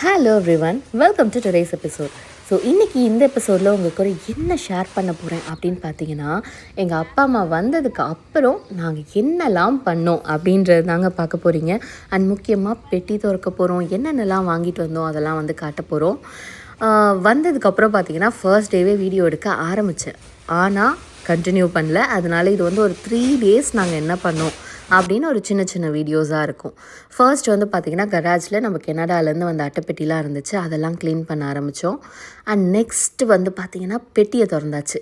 Hello everyone, welcome to today's episode. So இன்றைக்கி இந்த எபிசோடில் உங்களுக்கு ஒரு என்ன ஷேர் பண்ண போகிறேன் அப்படின்னு பார்த்தீங்கன்னா, எங்கள் அப்பா அம்மா வந்ததுக்கு அப்புறம் நாங்கள் என்னெல்லாம் பண்ணோம் அப்படின்றது தாங்க பார்க்க போகிறீங்க. அண்ட் முக்கியமாக பெட்டி திறக்க போகிறோம், என்னென்னலாம் வாங்கிட்டு வந்தோம் அதெல்லாம் வந்து காட்ட போகிறோம். வந்ததுக்கப்புறம் பார்த்தீங்கன்னா ஃபர்ஸ்ட் டேவே வீடியோ எடுக்க ஆரம்பித்தேன், ஆனால் கண்டினியூ பண்ணல. அதனால் இது வந்து ஒரு 3 days நாங்கள் என்ன பண்ணோம் அப்படின்னு ஒரு சின்ன சின்ன வீடியோஸாக இருக்கும். ஃபர்ஸ்ட் வந்து பார்த்திங்கன்னா கராஜில் நம்ம கனடாலேருந்து வந்த அட்டைப்பெட்டிலாம் இருந்துச்சு, அதெல்லாம் க்ளீன் பண்ண ஆரம்பித்தோம். அண்ட் நெக்ஸ்ட்டு வந்து பார்த்திங்கன்னா பெட்டியை திறந்தாச்சு.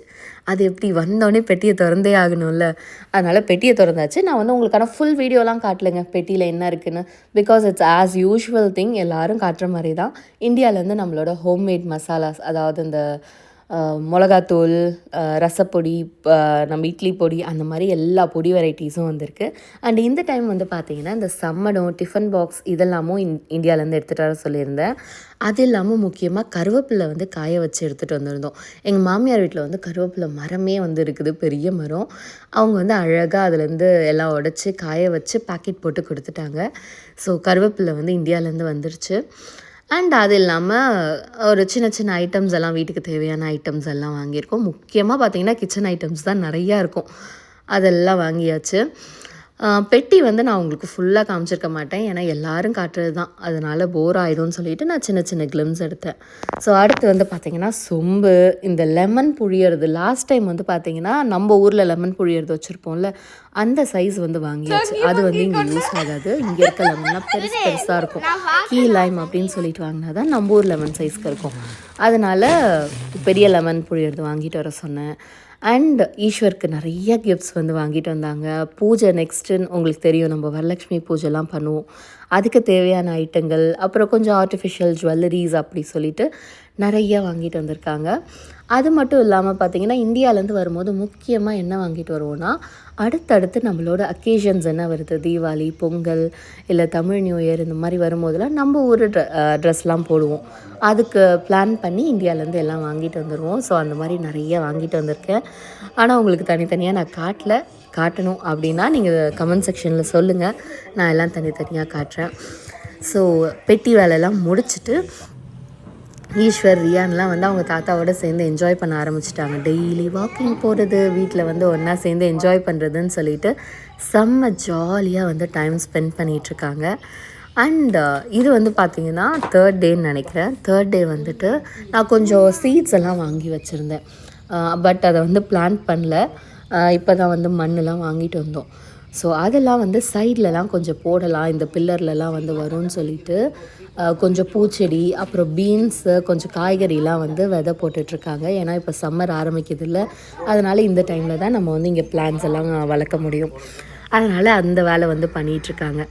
அது எப்படி வந்தோடனே பெட்டியை திறந்தே ஆகணும்ல, அதனால் பெட்டியை திறந்தாச்சு. நான் வந்து உங்களுக்கான ஃபுல் வீடியோலாம் காட்டலைங்க பெட்டியில் என்ன இருக்குதுன்னு, because it's as usual thing எல்லோரும் காட்டுற மாதிரி தான். இந்தியாவிலேருந்து நம்மளோட ஹோம்மேட் மசாலாஸ், அதாவது இந்த மிளகாத்தூள், ரசப்பொடி, நம்ம இட்லி பொடி, அந்த மாதிரி எல்லா பொடி வெரைட்டிஸும் வந்திருக்கு. அண்ட் இந்த டைம் வந்து பார்த்திங்கன்னா இந்த சம்மடம், டிஃபன் பாக்ஸ் இதெல்லாமும் இந்தியாவிலேருந்து எடுத்துகிட்டு வர சொல்லியிருந்தேன். அது இல்லாமல் முக்கியமாக கருவேப்பிலை வந்து காய வச்சு எடுத்துகிட்டு வந்திருந்தோம். எங்கள் மாமியார் வீட்டில் வந்து கருவேப்பிலை மரமே வந்து இருக்குது, பெரிய மரம். அவங்க வந்து அழகாக அதுலேருந்து எல்லாம் உடச்சி காய வச்சு பேக்கெட் போட்டு கொடுத்துட்டாங்க. ஸோ கருவேப்பிலை வந்து இந்தியாவிலேருந்து வந்துருச்சு. அண்ட் அது இல்லாமல் ஒரு சின்ன சின்ன ஐட்டம்ஸ் எல்லாம், வீட்டுக்கு தேவையான ஐட்டம்ஸ் எல்லாம் வாங்கியிருக்கோம். முக்கியமாக பார்த்திங்கன்னா கிச்சன் ஐட்டம்ஸ் தான் நிறையா இருக்கும், அதெல்லாம் வாங்கியாச்சு. பெட்டி வந்து நான் உங்களுக்கு ஃபுல்லாக காமிச்சிருக்க மாட்டேன், ஏன்னா எல்லோரும் காட்டுறது தான், அதனால் போர் ஆகிடும்னு சொல்லிவிட்டு நான் சின்ன சின்ன கிளிம்ஸ் எடுத்தேன். ஸோ அடுத்து வந்து பார்த்திங்கன்னா சொம்பு, இந்த லெமன் புழியறது. லாஸ்ட் டைம் வந்து பார்த்திங்கன்னா நம்ம ஊரில் லெமன் புழியறது வச்சுருப்போம்ல, அந்த சைஸ் வந்து வாங்கியாச்சு. அது வந்து இங்கே யூஸ் ஆகாது, இங்கே இருக்க லெமன்லாம் பெருசாக இருக்கும். கீ லைம் அப்படின்னு சொல்லிட்டு வாங்கினா தான் நம்ம ஊர் லெமன் சைஸ்க்கு இருக்கும். அதனால் பெரிய லெமன் புழியறது வாங்கிட்டு வர சொன்னேன். அண்ட் ஈஸ்வருக்கு நிறைய கிஃப்ட்ஸ் வந்து வாங்கிட்டு வந்தாங்க. பூஜை நெக்ஸ்ட்டுன்னு உங்களுக்கு தெரியும், நம்ம வரலட்சுமி பூஜைலாம் பண்ணுவோம், அதுக்கு தேவையான ஐட்டங்கள், அப்புறம் கொஞ்சம் ஆர்டிஃபிஷியல் ஜுவல்லரிஸ் அப்படி சொல்லிட்டு நிறையா வாங்கிட்டு வந்திருக்காங்க. அது மட்டும் இல்லாமல் பார்த்திங்கன்னா இந்தியாவிலேருந்து வரும்போது முக்கியமாக என்ன வாங்கிட்டு வருவோன்னா, அடுத்தடுத்து நம்மளோட அக்கேஷன்ஸ் என்ன வருது, தீபாவளி, பொங்கல், இல்லை தமிழ் நியூ இயர், இந்த மாதிரி வரும்போதெல்லாம் நம்ம ஊர் ட்ரெஸ்லாம் போடுவோம். அதுக்கு பிளான் பண்ணி இந்தியாவிலேருந்து எல்லாம் வாங்கிட்டு வந்துடுவோம். ஸோ அந்த மாதிரி நிறைய வாங்கிட்டு வந்திருக்கேன். ஆனால் உங்களுக்கு தனித்தனியாக நான் காட்டணும் அப்படின்னா நீங்கள் கமெண்ட் செக்ஷனில் சொல்லுங்கள், நான் எல்லாம் தனித்தனியாக காட்டுறேன். ஸோ பெட்டி வேலையெல்லாம் முடிச்சுட்டு ஈஸ்வர், ரியான்லாம் வந்து அவங்க தாத்தாவோட சேர்ந்து என்ஜாய் பண்ண ஆரம்பிச்சிட்டாங்க. டெய்லி வாக்கிங் போகிறது, வீட்டில் வந்து ஒன்றா சேர்ந்து என்ஜாய் பண்ணுறதுன்னு சொல்லிட்டு செம்ம ஜாலியாக வந்து டைம் ஸ்பெண்ட் பண்ணிகிட்ருக்காங்க. அண்ட் இது வந்து பார்த்திங்கன்னா 3rd டேன்னு நினைக்கிறேன். 3rd டே வந்துட்டு நான் கொஞ்சம் சீட்ஸ் எல்லாம் வாங்கி வச்சுருந்தேன், பட் அதை வந்து பிளான் பண்ணல. இப்போ தான் வந்து மண்ணெலாம் வாங்கிட்டு வந்தோம். ஸோ அதெல்லாம் வந்து சைட்லலாம் கொஞ்சம் போடலாம், இந்த பில்லர்லலாம் வந்து வரும்னு சொல்லிட்டு கொஞ்சம் பூச்செடி, அப்புறம் பீன்ஸு, கொஞ்சம் காய்கறிலாம் வந்து விதை போட்டுட்ருக்காங்க. ஏன்னா இப்போ சம்மர் ஆரம்பிக்குதில்ல, அதனால் இந்த டைமில் தான் நம்ம வந்து இங்கே பிளான்ஸ் எல்லாம் வளர்க்க முடியும். அதனால் அந்த வேலை வந்து பண்ணிகிட்ருக்காங்க.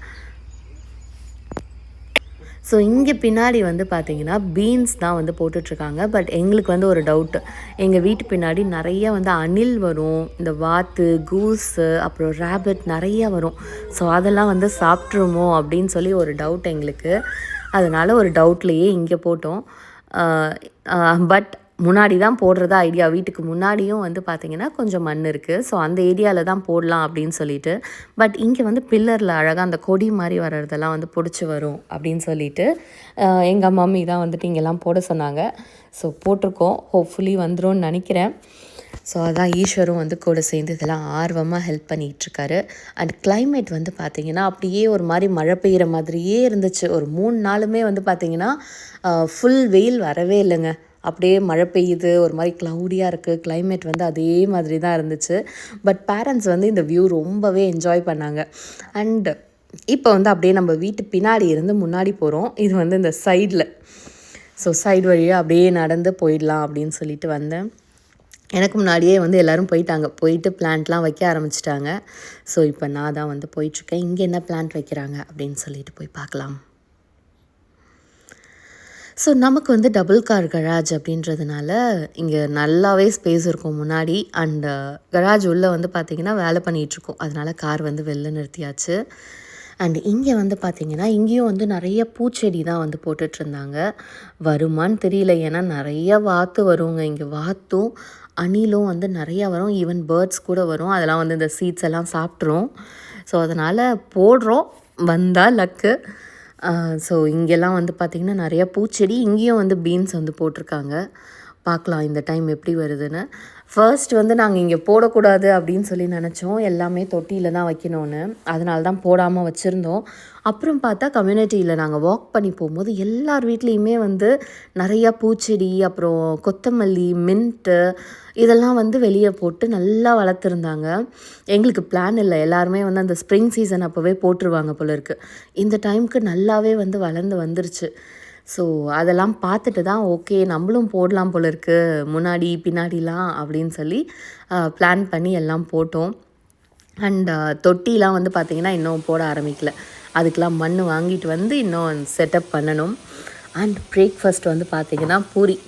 ஸோ இங்கே பின்னாடி வந்து பார்த்திங்கன்னா பீன்ஸ் தான் வந்து போட்டுட்ருக்காங்க. பட் எங்களுக்கு வந்து ஒரு டவுட்டு, எங்கள் வீட்டு பின்னாடி நிறைய வந்து அணில் வரும், இந்த வாத்து, கூஸு, அப்புறம் ரேபிட் நிறையா வரும். ஸோ அதெல்லாம் வந்து சாப்பிட்ருமோ அப்படின்னு சொல்லி ஒரு டவுட் எங்களுக்கு. அதனால் ஒரு டவுட்லேயே இங்கே போட்டோம். பட் முன்னாடி தான் போடுறதா ஐடியா. வீட்டுக்கு முன்னாடியும் வந்து பார்த்திங்கன்னா கொஞ்சம் மண் இருக்குது, ஸோ அந்த ஏரியாவில் தான் போடலாம் அப்படின்னு சொல்லிட்டு. பட் இங்கே வந்து பில்லரில் அழகாக அந்த கொடி மாதிரி வர்றதெல்லாம் வந்து பிடிச்சி வரும் அப்படின்னு சொல்லிட்டு எங்கள் மம்மி தான் வந்துட்டு இங்கெல்லாம் போட சொன்னாங்க. ஸோ போட்டிருக்கோம், ஹோப்ஃபுல்லி வந்துடும் நினைக்கிறேன். ஸோ அதான் ஈஸ்வரும் வந்து கூட சேர்ந்து இதெல்லாம் ஆர்வமாக ஹெல்ப் பண்ணிகிட்ருக்காரு. அண்ட் கிளைமேட் வந்து பார்த்திங்கன்னா அப்படியே ஒரு மாதிரி மழை பெய்கிற மாதிரியே இருந்துச்சு. ஒரு 3 நாளுமே வந்து பார்த்திங்கன்னா ஃபுல் வெயில் வரவே இல்லைங்க, அப்படியே மழை பெய்யுது, ஒரு மாதிரி க்ளவுடியாக இருக்குது. கிளைமேட் வந்து அதே மாதிரி தான் இருந்துச்சு. பட் பேரண்ட்ஸ் வந்து இந்த வியூ ரொம்பவே என்ஜாய் பண்ணாங்க. அண்ட் இப்போ வந்து அப்படியே நம்ம வீட்டு பின்னாடி இருந்து முன்னாடி போகிறோம். இது வந்து இந்த சைடில், ஸோ சைடு வழியாக அப்படியே நடந்து போயிடலாம் அப்படின்னு சொல்லிட்டு வந்தேன். எனக்கு முன்னாடியே வந்து எல்லோரும் போயிட்டு பிளான்ட்லாம் வைக்க ஆரம்பிச்சிட்டாங்க. ஸோ இப்போ நான் தான் வந்து போயிட்டுருக்கேன். இங்கே என்ன பிளான்ட் வைக்கிறாங்க அப்படின்னு சொல்லிட்டு போய் பார்க்கலாம். ஸோ நமக்கு வந்து டபுள் கார் கராஜ் அப்படின்றதுனால இங்கே நல்லாவே ஸ்பேஸ் இருக்கும் முன்னாடி. அண்டு கராஜ் உள்ளே வந்து பார்த்திங்கன்னா வேலை பண்ணிகிட்ருக்கோம், அதனால் கார் வந்து வெளில நிறுத்தியாச்சு. அண்ட் இங்கே வந்து பார்த்திங்கன்னா இங்கேயும் வந்து நிறைய பூச்செடி தான் வந்து போட்டுட்ருந்தாங்க. வருமானு தெரியல, ஏன்னா நிறைய வாத்து வருங்க இங்கே. வாத்தும் அணிலும் வந்து நிறையா வரும், ஈவன் பேர்ட்ஸ் கூட வரும். அதெல்லாம் வந்து இந்த சீட்ஸ் எல்லாம் சாப்பிட்ரும். ஸோ அதனால் போடுறோம், வந்தால் லக்கு. ஸோ இங்கெல்லாம் வந்து பார்த்திங்கன்னா நிறையா பூச்செடி, இங்கேயும் வந்து பீன்ஸ் வந்து போட்டிருக்காங்க. பார்க்கலாம் இந்த டைம் எப்படி வருதுன்னு. ஃபர்ஸ்ட் வந்து நாங்கள் இங்கே போடக்கூடாது அப்படின்னு சொல்லி நினச்சோம், எல்லாமே தொட்டியில் தான் வைக்கணும்னு. அதனால தான் போடாமல் வச்சுருந்தோம். அப்புறம் பார்த்தா கம்யூனிட்டியில் நாங்கள் வாக் பண்ணி போகும்போது எல்லார் வீட்லேயுமே வந்து நிறையா பூச்செடி, அப்புறம் கொத்தமல்லி, மின்ட்டு இதெல்லாம் வந்து வெளியே போட்டு நல்லா வளர்த்துருந்தாங்க. எங்களுக்கு பிளான் இல்லை, எல்லாருமே வந்து அந்த ஸ்ப்ரிங் சீசன் அப்போவே போட்டுருவாங்க போல இருக்குது. இந்த டைமுக்கு நல்லாவே வந்து வளர்ந்து வந்துருச்சு. ஸோ அதெல்லாம் பார்த்துட்டு தான் ஓகே நம்மளும் போடலாம் போல இருக்குது முன்னாடி பின்னாடிலாம் அப்படின்னு சொல்லி பிளான் பண்ணி எல்லாம் போட்டோம். அண்ட் தொட்டிலாம் வந்து பார்த்திங்கன்னா இன்னும் போட ஆரம்பிக்கல. அதுக்கெலாம் மண் வாங்கிட்டு வந்து இன்னும் செட்டப் பண்ணணும். அண்ட் பிரேக்ஃபாஸ்ட் வந்து பார்த்திங்கன்னா பூரி.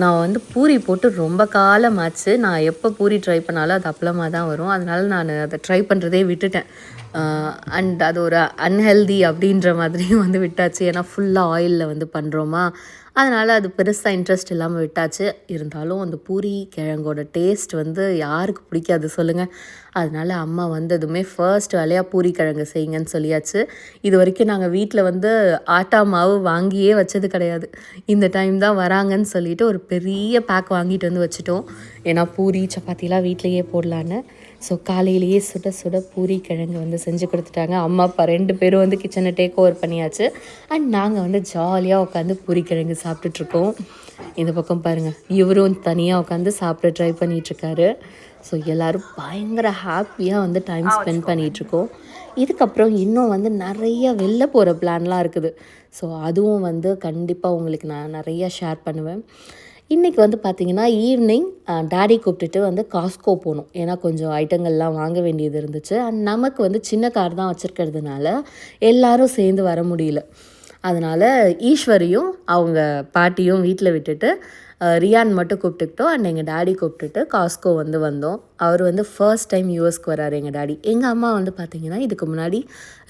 நான் வந்து பூரி போட்டு ரொம்ப காலமாச்சு. நான் எப்போ பூரி ட்ரை பண்ணாலும் அது அப்பளமாக தான் வரும். அதனால நான் அதை ட்ரை பண்ணுறதே விட்டுட்டேன். அண்ட் அது ஒரு அன்ஹெல்தி அப்படின்ற மாதிரியும் வந்து விட்டாச்சு. ஏன்னா ஃபுல்லாக ஆயிலில் வந்து பண்ணுறோமா, அதனால் அது பெருசாக இன்ட்ரெஸ்ட் இல்லாமல் விட்டாச்சு. இருந்தாலும் அந்த பூரி கிழங்கோட டேஸ்ட் வந்து யாருக்கு பிடிக்காது சொல்லுங்கள். அதனால் அம்மா வந்ததுமே ஃபர்ஸ்ட் வேலையாக பூரி கிழங்கு செய்யுங்கன்னு சொல்லியாச்சு. இது வரைக்கும் நாங்கள் வீட்டில் வந்து ஆட்டா மாவு வாங்கியே வச்சது கிடையாது. இந்த டைம் தான் வராங்கன்னு சொல்லிட்டு ஒரு பெரிய பேக் வாங்கிட்டு வந்து வச்சுட்டோம். ஏன்னா பூரி சப்பாத்திலாம் வீட்டிலையே போடலான்னு. ஸோ காலையிலேயே சுட சுட பூரி கிழங்கு வந்து செஞ்சு கொடுத்துட்டாங்க. அம்மா அப்பா 2 பேரும் வந்து கிச்சனை டேக் ஓவர் பண்ணியாச்சு. அண்ட் நாங்கள் வந்து ஜாலியாக உட்காந்து பூரி கிழங்கு சாப்பிட்டுட்ருக்கோம். இந்த பக்கம் பாருங்கள், இவரும் தனியாக உட்காந்து சாப்பிட ட்ரை பண்ணிகிட்ருக்காரு. ஸோ எல்லோரும் பயங்கர ஹாப்பியாக வந்து டைம் ஸ்பெண்ட் பண்ணிகிட்ருக்கோம். இதுக்கப்புறம் இன்னும் வந்து நிறைய வெளில போகிற பிளான்லாம் இருக்குது. ஸோ அதுவும் வந்து கண்டிப்பாக உங்களுக்கு நான் நிறையா ஷேர் பண்ணுவேன். இன்றைக்கி வந்து பார்த்திங்கன்னா ஈவினிங் டேடி கூப்பிட்டுட்டு வந்து காஸ்கோ போகணும். ஏன்னா கொஞ்சம் ஐட்டங்கள்லாம் வாங்க வேண்டியது இருந்துச்சு. அண்ட் நமக்கு வந்து சின்ன கார் தான் வச்சுருக்கிறதுனால எல்லோரும் சேர்ந்து வர முடியல. அதனால் ஈஸ்வரியும் அவங்க பாட்டியும் வீட்டில் விட்டுட்டு ரியான் மட்டும் கூப்பிட்டுக்கிட்டோம். அண்ட் எங்கள் டேடி கூப்பிட்டுட்டு காஸ்கோ வந்து வந்தோம். அவர் வந்து ஃபர்ஸ்ட் டைம் யூஎஸ்க்கு வராரு எங்கள் டேடி. எங்கள் அம்மா வந்து பார்த்திங்கன்னா இதுக்கு முன்னாடி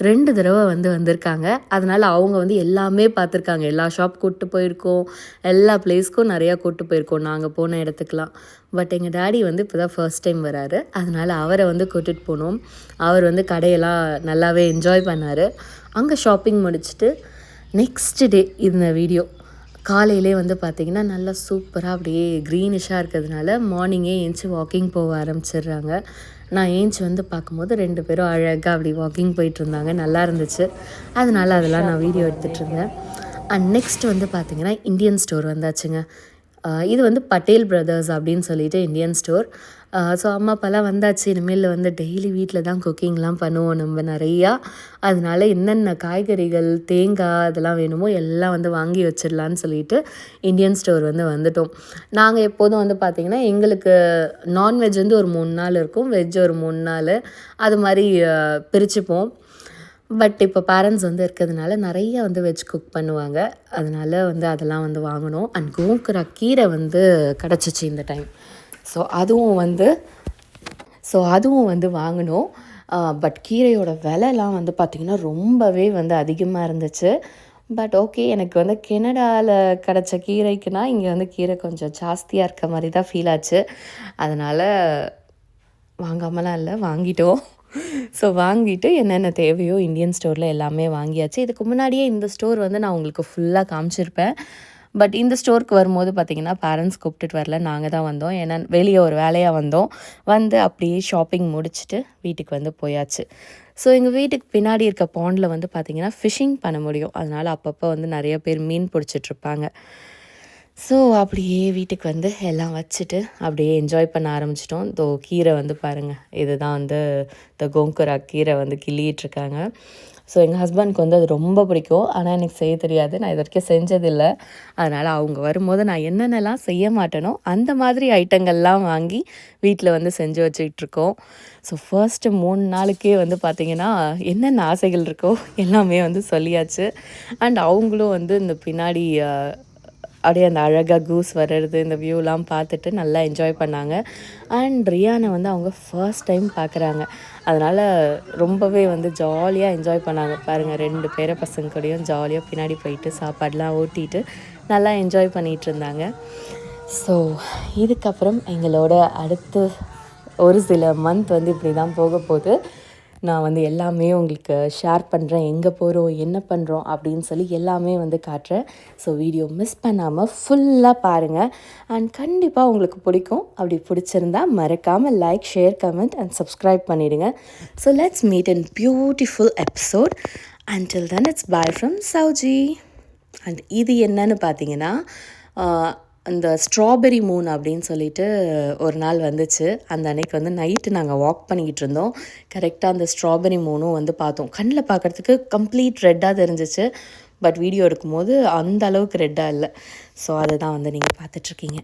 2 தடவை வந்து வந்திருக்காங்க. அதனால் அவங்க வந்து எல்லாமே பார்த்துருக்காங்க. எல்லா ஷாப் கூப்பிட்டு போயிருக்கோம், எல்லா பிளேஸ்க்கும் நிறையா கூப்பிட்டு போயிருக்கோம் நாங்கள் போன இடத்துக்குலாம். பட் எங்கள் டேடி வந்து இப்போ தான் ஃபர்ஸ்ட் டைம் வராரு. அதனால் அவரை வந்து கூட்டிகிட்டு போனோம். அவர் வந்து கடையெல்லாம் நல்லாவே என்ஜாய் பண்ணார். அங்கே ஷாப்பிங் முடிச்சுட்டு நெக்ஸ்ட் டே இந்த வீடியோ காலையிலே வந்து பார்த்திங்கன்னா நல்லா சூப்பராக அப்படியே க்ரீனிஷாக இருக்கிறதுனால மார்னிங்கே ஏஞ்சி வாக்கிங் போக ஆரம்பிச்சிடுறாங்க. நான் ஏஞ்சி வந்து பார்க்கும்போது 2 பேரும் அழகாக அப்படி வாக்கிங் போயிட்டுருந்தாங்க. நல்லா இருந்துச்சு. அதனால் அதெல்லாம் நான் வீடியோ எடுத்துகிட்ருந்தேன். அண்ட் நெக்ஸ்ட் வந்து பார்த்திங்கன்னா இந்தியன் ஸ்டோர் வந்தாச்சுங்க. இது வந்து பட்டேல் பிரதர்ஸ் அப்படின்னு சொல்லிட்டு இந்தியன் ஸ்டோர். ஸோ அம்மா அப்பாலாம் வந்தாச்சு. இனிமேல் வந்து டெய்லி வீட்டில் தான் குக்கிங்லாம் பண்ணுவோம் நம்ம நிறையா. அதனால என்னென்ன காய்கறிகள், தேங்காய் அதெல்லாம் வேணுமோ எல்லாம் வந்து வாங்கி வச்சிடலான்னு சொல்லிட்டு இந்தியன் ஸ்டோர் வந்து வந்துட்டோம். நாங்கள் எப்போதும் வந்து பார்த்திங்கன்னா எங்களுக்கு நான்வெஜ் வந்து ஒரு 3 நாள் இருக்கும், வெஜ் ஒரு 3 நாள், அது மாதிரி பிரிச்சுப்போம். பட் இப்போ பேரண்ட்ஸ் வந்து இருக்கிறதுனால நிறைய வந்து வெஜ் குக் பண்ணுவாங்க. அதனால் வந்து அதெல்லாம் வந்து வாங்கினோம். அண்ட் கோங்குரா கீரை வந்து கிடச்சிச்சு இந்த டைம். ஸோ அதுவும் வந்து வாங்கினோம். பட் கீரையோட விலைலாம் வந்து பார்த்திங்கன்னா ரொம்பவே வந்து அதிகமாக இருந்துச்சு. பட் ஓகே, எனக்கு வந்து கெனடாவில் கிடச்ச கீரைக்குனா இங்கே வந்து கீரை கொஞ்சம் ஜாஸ்தியாக இருக்க மாதிரி தான் ஃபீல் ஆச்சு. அதனால் வாங்காமலாம் இல்லை, வாங்கிட்டோம். ஸோ வாங்கிட்டு என்னென்ன தேவையோ இந்தியன் ஸ்டோரில் எல்லாமே வாங்கியாச்சு. இதுக்கு முன்னாடியே இந்த ஸ்டோர் வந்து நான் உங்களுக்கு ஃபுல்லாக காமிச்சிருப்பேன். பட் இந்த ஸ்டோருக்கு வரும்போது பார்த்திங்கன்னா பேரண்ட்ஸ் கூப்பிட்டுட்டு வரல, நாங்கள் தான் வந்தோம். ஏன்னா வெளியே ஒரு வேலையாக வந்தோம். வந்து அப்படியே ஷாப்பிங் முடிச்சுட்டு வீட்டுக்கு வந்து போயாச்சு. ஸோ எங்கள் வீட்டுக்கு பின்னாடி இருக்க பாண்டில் வந்து பார்த்திங்கன்னா ஃபிஷ்ஷிங் பண்ண முடியும். அதனால் அப்பப்போ வந்து நிறைய பேர் மீன் பிடிச்சிட்ருப்பாங்க. ஸோ அப்படியே வீட்டுக்கு வந்து எல்லாம் வச்சுட்டு அப்படியே என்ஜாய் பண்ண ஆரம்பிச்சிட்டோம். கீரை வந்து பாருங்கள், இதுதான் வந்து கோங்குரா கீரை வந்து கிள்ளிகிட்ருக்காங்க. ஸோ எங்கள் ஹஸ்பண்ட்க்கு வந்து அது ரொம்ப பிடிக்கும். ஆனால் எனக்கு செய்ய தெரியாது, நான் இது வரைக்கும் செஞ்சதில்லை. அதனால் அவங்க வரும்போது நான் என்னென்னலாம் செய்ய மாட்டேனோ அந்த மாதிரி ஐட்டங்கள்லாம் வாங்கி வீட்டில் வந்து செஞ்சு வச்சுக்கிட்ருக்கோம். ஸோ ஃபர்ஸ்ட்டு 3 நாளுக்கே வந்து பார்த்திங்கன்னா என்னென்ன ஆசைகள் இருக்கோ எல்லாமே வந்து சொல்லியாச்சு. அண்ட் அவங்களும் வந்து இந்த பின்னாடி அப்படியே அந்த அழகாக கூஸ் வர்றது, இந்த வியூலாம் பார்த்துட்டு நல்லா என்ஜாய் பண்ணாங்க. அண்ட் ரியானை வந்து அவங்க ஃபர்ஸ்ட் டைம் பார்க்குறாங்க. அதனால் ரொம்பவே வந்து ஜாலியாக என்ஜாய் பண்ணாங்க. பாருங்கள், 2 பேர பசங்க கூடயும் ஜாலியாக பின்னாடி போயிட்டு சாப்பாடெலாம் ஓட்டிட்டு நல்லா என்ஜாய் பண்ணிகிட்டு இருந்தாங்க. ஸோ இதுக்கப்புறம் எங்களோட அடுத்து ஒரு சில மந்த் வந்து இப்படி தான் போக போகுது. நான் வந்து எல்லாமே உங்களுக்கு ஷேர் பண்ணுறேன், எங்கே போகிறோம் என்ன பண்ணுறோம் அப்படின்னு சொல்லி எல்லாமே வந்து காட்டுறேன். ஸோ வீடியோ மிஸ் பண்ணாமல் ஃபுல்லாக பாருங்கள் அண்ட் கண்டிப்பாக உங்களுக்கு பிடிக்கும். அப்படி பிடிச்சிருந்தா மறக்காமல் like, share, comment and subscribe பண்ணிவிடுங்க. So let's meet in beautiful episode. Until then, it's bye from Sauji. And இது என்னன்னு பார்த்தீங்கன்னா அந்த ஸ்ட்ராபெரி மூன் அப்படின்னு சொல்லிட்டு ஒரு நாள் வந்துச்சு. அந்த அன்னைக்கு வந்து நைட்டு நாங்கள் வாக் பண்ணிக்கிட்டு இருந்தோம். கரெக்டாக அந்த ஸ்ட்ராபெரி மூனும் வந்து பார்த்தோம். கண்ணில் பார்க்குறதுக்கு கம்ப்ளீட் ரெட்டாக தெரிஞ்சிச்சு. பட் வீடியோ எடுக்கும்போது அந்த அளவுக்கு ரெட்டாக இல்லை. ஸோ அதை தான் வந்து நீங்கள் பார்த்துட்ருக்கீங்க.